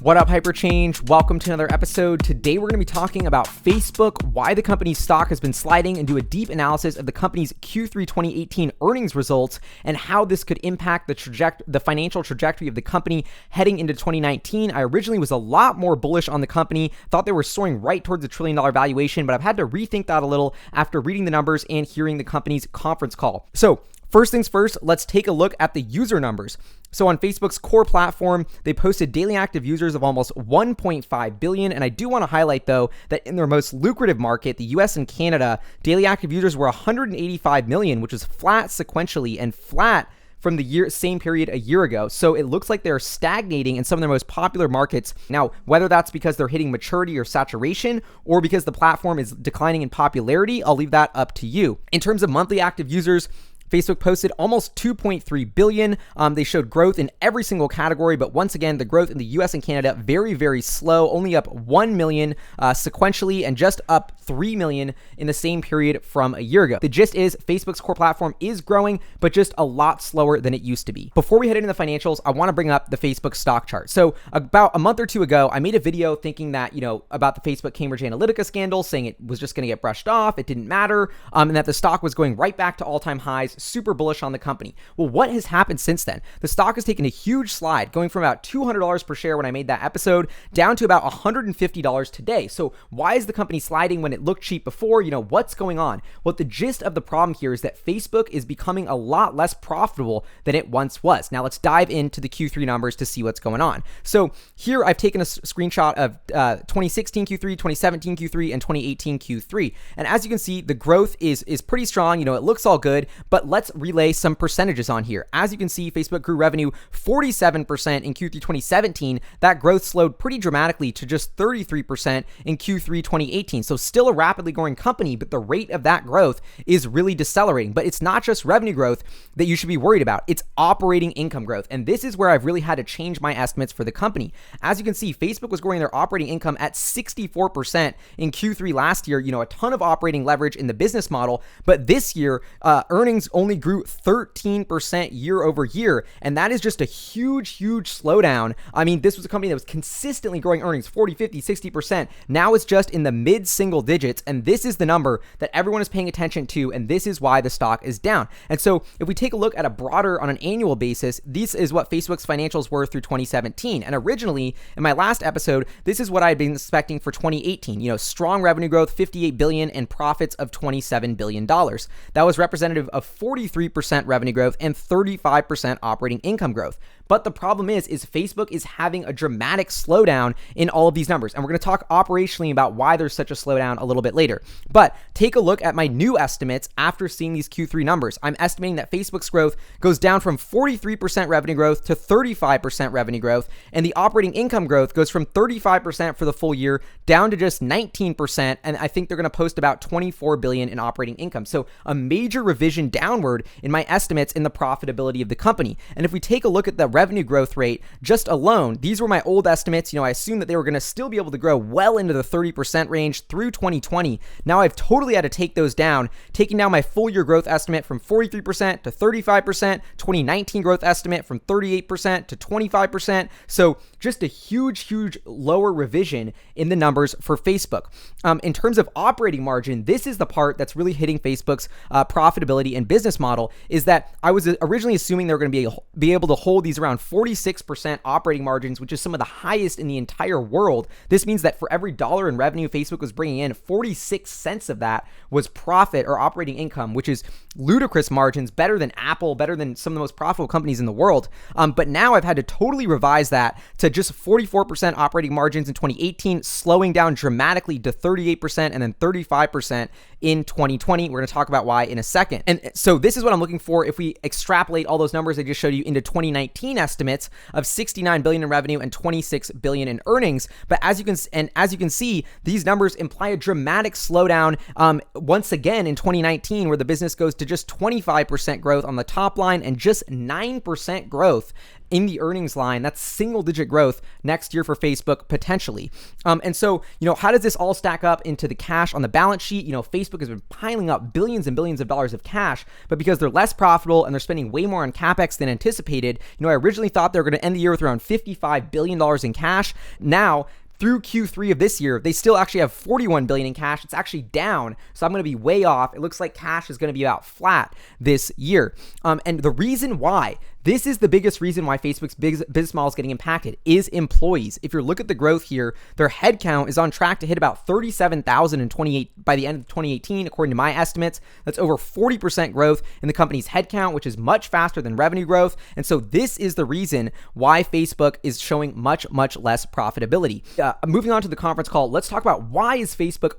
What up, Hyperchange? Welcome to another episode. Today, we're going to be talking about Facebook, why the company's stock has been sliding, and do a deep analysis of the company's Q3 2018 earnings results and how this could impact the financial trajectory of the company heading into 2019. I originally was a lot more bullish on the company, thought they were soaring right towards $1 trillion valuation, but I've had to rethink that a little after reading the numbers and hearing the company's conference call. So, first things first, let's take a look at the user numbers. So on Facebook's core platform, they posted daily active users of almost 1.5 billion. And I do want to highlight, though, that in their most lucrative market, the US and Canada, daily active users were 185 million, which was flat sequentially and flat from the same period a year ago. So it looks like they're stagnating in some of their most popular markets. Now, whether that's because they're hitting maturity or saturation, or because the platform is declining in popularity, I'll leave that up to you. In terms of monthly active users, Facebook posted almost 2.3 billion. They showed growth in every single category, but once again, the growth in the US and Canada, very, very slow, only up 1 million sequentially and just up 3 million in the same period from a year ago. The gist is Facebook's core platform is growing, but just a lot slower than it used to be. Before we head into the financials, I want to bring up the Facebook stock chart. So about a month or two ago, I made a video thinking that, about the Facebook Cambridge Analytica scandal, saying it was just going to get brushed off, it didn't matter, and that the stock was going right back to all-time highs, super bullish on the company. Well, what has happened since then? The stock has taken a huge slide, going from about $200 per share when I made that episode down to about $150 today. So why is the company sliding when it looked cheap before? What's going on? Well, the gist of the problem here is that Facebook is becoming a lot less profitable than it once was. Now let's dive into the Q3 numbers to see what's going on. So here I've taken a screenshot of 2016 Q3, 2017 Q3, and 2018 Q3. And as you can see, the growth is pretty strong. It looks all good, but let's relay some percentages on here. As you can see, Facebook grew revenue 47% in Q3 2017. That growth slowed pretty dramatically to just 33% in Q3 2018. So still a rapidly growing company, but the rate of that growth is really decelerating. But it's not just revenue growth that you should be worried about. It's operating income growth. And this is where I've really had to change my estimates for the company. As you can see, Facebook was growing their operating income at 64% in Q3 last year. A ton of operating leverage in the business model. But this year, earnings only grew 13% year over year. And that is just a huge slowdown. I mean, this was a company that was consistently growing earnings 40, 50, 60%. Now it's just in the mid single digits. And this is the number that everyone is paying attention to. And this is why the stock is down. And so if we take a look at on an annual basis, this is what Facebook's financials were through 2017. And originally, in my last episode, this is what I had been expecting for 2018. Strong revenue growth, 58 billion, and profits of $27 billion. That was representative of 43% revenue growth and 35% operating income growth. But the problem is Facebook is having a dramatic slowdown in all of these numbers. And we're going to talk operationally about why there's such a slowdown a little bit later. But take a look at my new estimates after seeing these Q3 numbers. I'm estimating that Facebook's growth goes down from 43% revenue growth to 35% revenue growth. And the operating income growth goes from 35% for the full year down to just 19%. And I think they're going to post about 24 billion in operating income. So a major revision downward in my estimates in the profitability of the company. And if we take a look at the revenue growth rate just alone, these were my old estimates. I assumed that they were going to still be able to grow well into the 30% range through 2020. Now I've totally had to take those down, taking down my full year growth estimate from 43% to 35%, 2019 growth estimate from 38% to 25%. So just a huge lower revision in the numbers for Facebook. In terms of operating margin, this is the part that's really hitting Facebook's profitability and business model, is that I was originally assuming they were going to be able to hold these around 46% operating margins, which is some of the highest in the entire world. This means that for every dollar in revenue Facebook was bringing in, 46 cents of that was profit or operating income, which is ludicrous margins, better than Apple, better than some of the most profitable companies in the world. But now I've had to totally revise that to just 44% operating margins in 2018, slowing down dramatically to 38% and then 35% in 2020. We're going to talk about why in a second. And so this is what I'm looking for if we extrapolate all those numbers I just showed you into 2019 estimates of 69 billion in revenue and 26 billion in earnings. But as you can see, these numbers imply a dramatic slowdown once again in 2019, where the business goes to just 25% growth on the top line and just 9% growth in the earnings line. That's single digit growth next year for Facebook potentially. And so, how does this all stack up into the cash on the balance sheet? Facebook has been piling up billions and billions of dollars of cash, but because they're less profitable and they're spending way more on CapEx than anticipated, I originally thought they were going to end the year with around $55 billion in cash. Now, through Q3 of this year, they still actually have $41 billion in cash. It's actually down, so I'm going to be way off. It looks like cash is going to be about flat this year. And the reason why, this is the biggest reason why Facebook's business model is getting impacted, is employees. If you look at the growth here, their headcount is on track to hit about 37,000 by the end of 2018, according to my estimates. That's over 40% growth in the company's headcount, which is much faster than revenue growth. And so this is the reason why Facebook is showing much, much less profitability. Moving on to the conference call, let's talk about why is Facebook,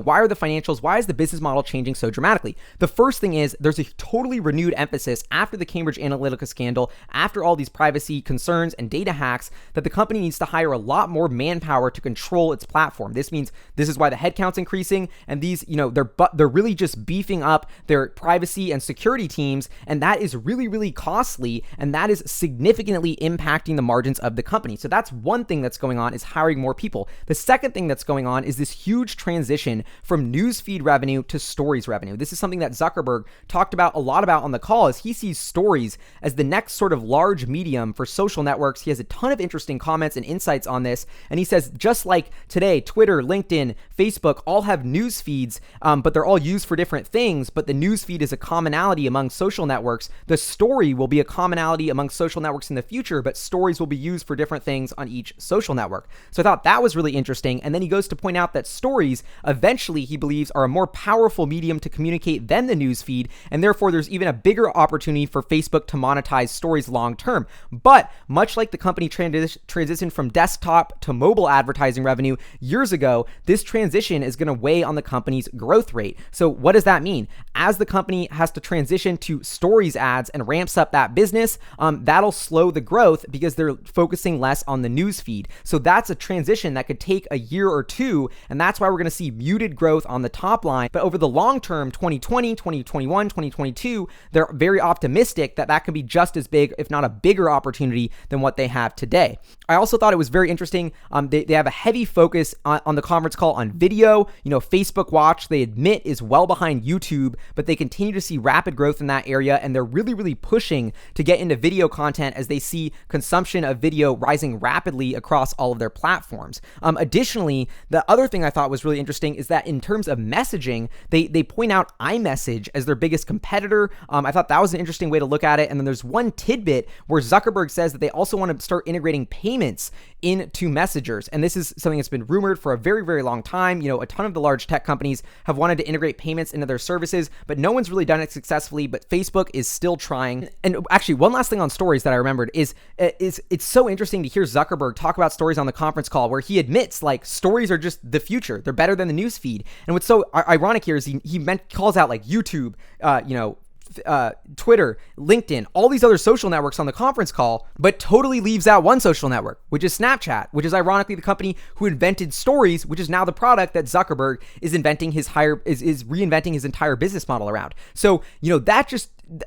why are the financials, why is the business model changing so dramatically? The first thing is there's a totally renewed emphasis after the Cambridge Analytica scandal, after all these privacy concerns and data hacks, that the company needs to hire a lot more manpower to control its platform. This means this is why the headcount's increasing, and these, they're really just beefing up their privacy and security teams, and that is really, really costly, and that is significantly impacting the margins of the company. So that's one thing that's going on, is hiring more people. The second thing that's going on is this huge transition from newsfeed revenue to stories revenue. This is something that Zuckerberg talked about a lot about on the call, as he sees stories as the next sort of large medium for social networks. He has a ton of interesting comments and insights on this, and he says just like today, Twitter, LinkedIn, Facebook all have news feeds, but they're all used for different things, but the news feed is a commonality among social networks. The story will be a commonality among social networks in the future, but stories will be used for different things on each social network. So I thought that was really interesting. And then he goes to point out that stories eventually, he believes, are a more powerful medium to communicate than the news feed, and therefore there's even a bigger opportunity for Facebook to monetize stories long term. But much like the company transitioned from desktop to mobile advertising revenue years ago, this transition is going to weigh on the company's growth rate. So what does that mean? As the company has to transition to stories ads and ramps up that business, that'll slow the growth because they're focusing less on the news feed. So that's a transition that could take a year or two, and that's why we're going to see muted growth on the top line. But over the long term, 2020, 2021, 2022, they're very optimistic that that could be just as big, if not a bigger opportunity than what they have today. I also thought it was very interesting. They have a heavy focus on the conference call on video. Facebook Watch, they admit, is well behind YouTube, but they continue to see rapid growth in that area, and they're really, really pushing to get into video content as they see consumption of video rising rapidly across all of their platforms. Additionally, the other thing I thought was really interesting is that in terms of messaging, they point out iMessage as their biggest competitor. I thought that was an interesting way to look at it. And then there's one tidbit where Zuckerberg says that they also want to start integrating payments into messengers. And this is something that's been rumored for a very, very long time. A ton of the large tech companies have wanted to integrate payments into their services, but no one's really done it successfully. But Facebook is still trying. And actually, one last thing on stories that I remembered is it's so interesting to hear Zuckerberg talk about stories on the conference call, where he admits like stories are just the future. They're better than the news feed. And what's so ironic here is he calls out like YouTube, Twitter, LinkedIn, all these other social networks on the conference call, but totally leaves out one social network, which is Snapchat, which is ironically the company who invented stories, which is now the product that Zuckerberg is reinventing his entire business model around. So,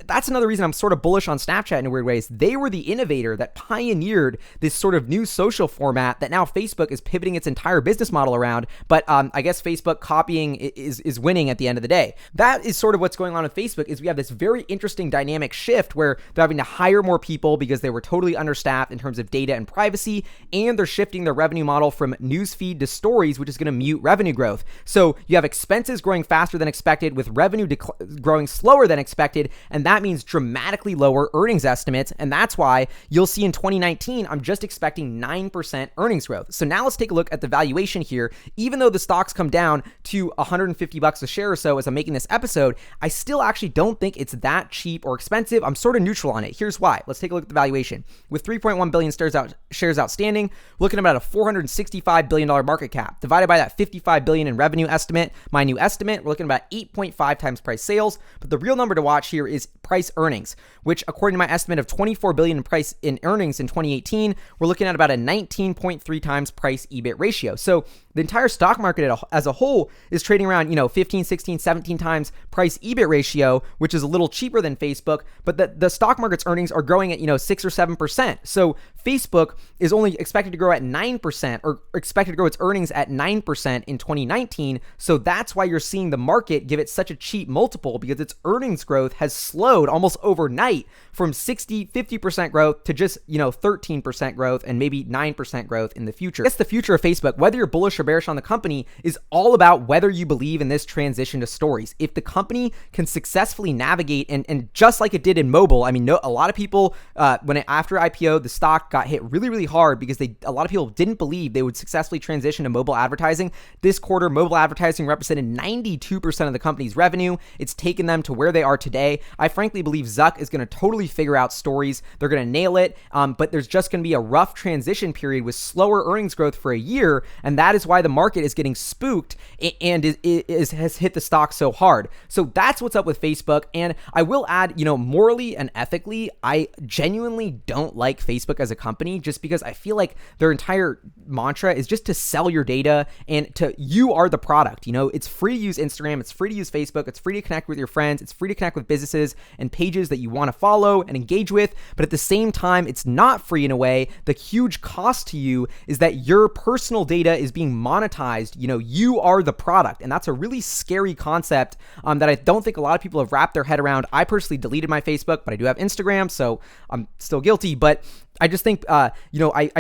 that's another reason I'm sort of bullish on Snapchat in a weird ways. They were the innovator that pioneered this sort of new social format that now Facebook is pivoting its entire business model around. But I guess Facebook copying is winning at the end of the day. That is sort of what's going on with Facebook, is we have this very interesting dynamic shift where they're having to hire more people because they were totally understaffed in terms of data and privacy, and they're shifting their revenue model from newsfeed to stories, which is going to mute revenue growth. So you have expenses growing faster than expected with revenue growing slower than expected, and that means dramatically lower earnings estimates. And that's why you'll see in 2019, I'm just expecting 9% earnings growth. So now let's take a look at the valuation here. Even though the stocks come down to $150 a share or so as I'm making this episode, I still actually don't think it's that cheap or expensive. I'm sort of neutral on it. Here's why. Let's take a look at the valuation. With 3.1 billion shares outstanding, looking at about a $465 billion market cap. Divided by that $55 billion in revenue estimate, my new estimate, we're looking at about 8.5 times price sales. But the real number to watch here is is price earnings, which according to my estimate of 24 billion in earnings in 2018, we're looking at about a 19.3 times price EBIT ratio. So the entire stock market as a whole is trading around, 15, 16, 17 times price EBIT ratio, which is a little cheaper than Facebook, but the stock market's earnings are growing at, 6 or 7%. So Facebook is only expected to grow at 9% or expected to grow its earnings at 9% in 2019. So that's why you're seeing the market give it such a cheap multiple, because its earnings growth has slowed almost overnight from 60, 50% growth to just, 13% growth and maybe 9% growth in the future. I guess the future of Facebook, whether you're bullish or bearish on the company, is all about whether you believe in this transition to stories. If the company can successfully navigate and just like it did in mobile, a lot of people, after IPO, the stock got hit really, really hard because a lot of people didn't believe they would successfully transition to mobile advertising. This quarter, mobile advertising represented 92% of the company's revenue. It's taken them to where they are today. I frankly believe Zuck is going to totally figure out stories. They're going to nail it, but there's just going to be a rough transition period with slower earnings growth for a year, and that is why the market is getting spooked and has hit the stock so hard. So that's what's up with Facebook. And I will add, morally and ethically, I genuinely don't like Facebook as a company, just because I feel like their entire mantra is just to sell your data and you are the product. It's free to use Instagram, it's free to use Facebook, it's free to connect with your friends, it's free to connect with businesses and pages that you want to follow and engage with. But at the same time, it's not free in a way. The huge cost to you is that your personal data is being monetized. You are the product. And that's a really scary concept that I don't think a lot of people have wrapped their head around. I personally deleted my Facebook, but I do have Instagram, so I'm still guilty. But I just think, I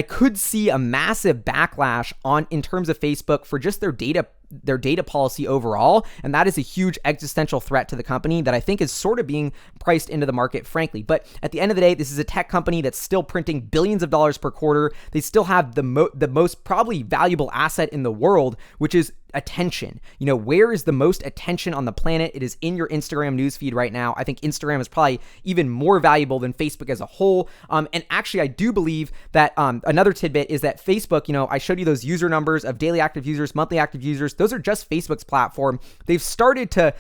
could see a massive backlash in terms of Facebook for just their data policy overall. And that is a huge existential threat to the company that I think is sort of being priced into the market, frankly. But at the end of the day, this is a tech company that's still printing billions of dollars per quarter. They still have the most probably valuable asset in the world, which is attention. Where is the most attention on the planet? It is in your Instagram newsfeed right now. I think Instagram is probably even more valuable than Facebook as a whole. And actually, I do believe that another tidbit is that Facebook, I showed you those user numbers of daily active users, monthly active users. Those are just Facebook's platform. They've started to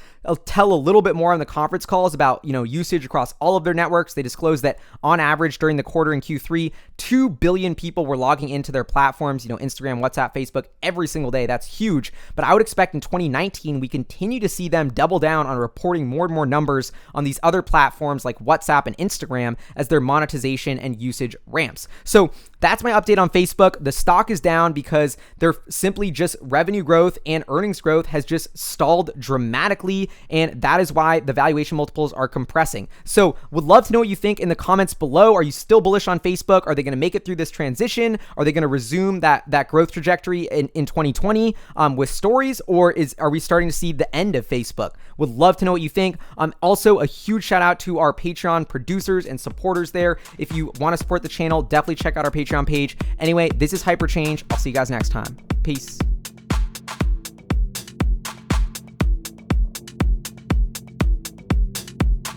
tell a little bit more on the conference calls about, usage across all of their networks. They disclosed that on average during the quarter in Q3, 2 billion people were logging into their platforms, Instagram, WhatsApp, Facebook every single day. That's huge. But I would expect in 2019, we continue to see them double down on reporting more and more numbers on these other platforms like WhatsApp and Instagram as their monetization and usage ramps. So that's my update on Facebook. The stock is down because they're simply just revenue growth and earnings growth has just stalled dramatically. And that is why the valuation multiples are compressing. So would love to know what you think in the comments below. Are you still bullish on Facebook? Are they going to make it through this transition? Are they going to resume that growth trajectory in 2020 with stories? Or are we starting to see the end of Facebook? Would love to know what you think. Also, a huge shout out to our Patreon producers and supporters there. If you want to support the channel, definitely check out our Patreon page. Anyway, this is Hyperchange. I'll see you guys next time. Peace.